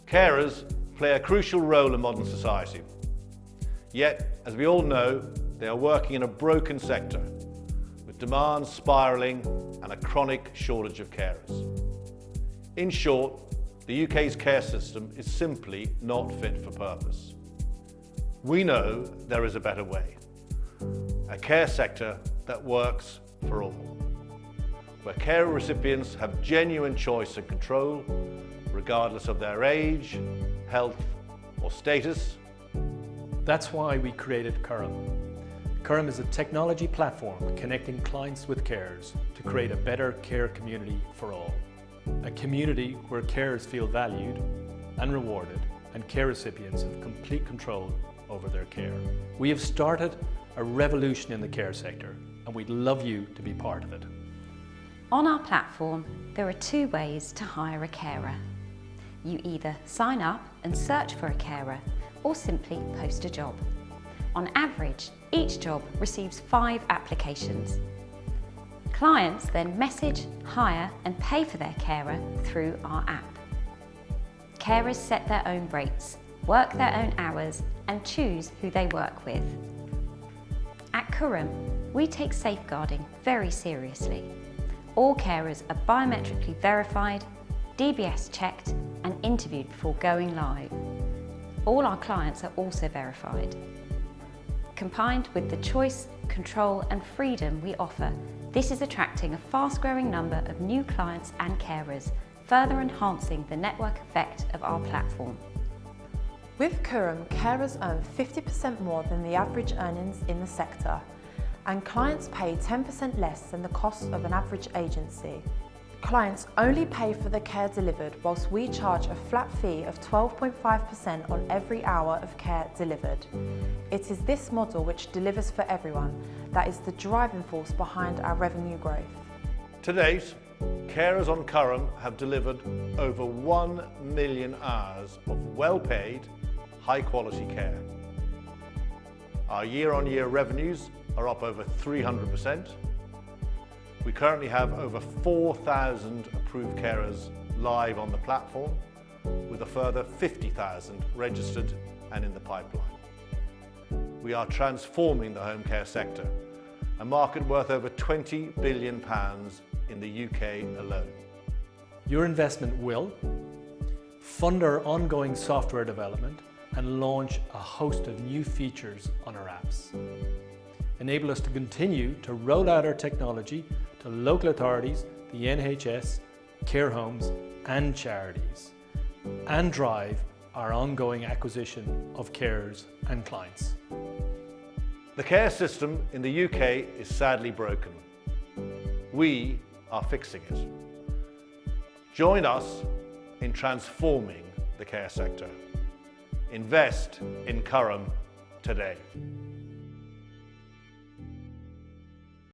Carers play a crucial role in modern society. Yet, as we all know, they are working in a broken sector, with demand spiralling and a chronic shortage of carers. In short, the UK's care system is simply not fit for purpose. We know there is a better way. A care sector that works for all, where care recipients have genuine choice and control, regardless of their age, health or status. That's why we created Curam. Curam is a technology platform connecting clients with carers to create a better care community for all. A community where carers feel valued and rewarded, and care recipients have complete control over their care. We have started a revolution in the care sector, and we'd love you to be part of it. On our platform, there are two ways to hire a carer. You either sign up and search for a carer, or simply post a job. On average, each job receives 5 applications. Clients then message, hire and pay for their carer through our app. Carers set their own rates, work their own hours and choose who they work with. At Curam, we take safeguarding very seriously. All carers are biometrically verified, DBS checked and interviewed before going live. All our clients are also verified. Combined with the choice, control and freedom we offer, this is attracting a fast-growing number of new clients and carers, further enhancing the network effect of our platform. With Curam, carers earn 50% more than the average earnings in the sector, and clients pay 10% less than the cost of an average agency. Clients only pay for the care delivered, whilst we charge a flat fee of 12.5% on every hour of care delivered. It is this model which delivers for everyone that is the driving force behind our revenue growth. To date, carers on Curam have delivered over 1 million hours of well-paid, high-quality care. Our year-on-year revenues are up over 300%. We currently have over 4,000 approved carers live on the platform, with a further 50,000 registered and in the pipeline. We are transforming the home care sector, a market worth over £20 billion in the UK alone. Your investment will fund our ongoing software development and launch a host of new features on our apps. Enable us to continue to roll out our technology to local authorities, the NHS, care homes and charities, and drive our ongoing acquisition of carers and clients. The care system in the UK is sadly broken. We are fixing it. Join us in transforming the care sector. Invest in Curam today.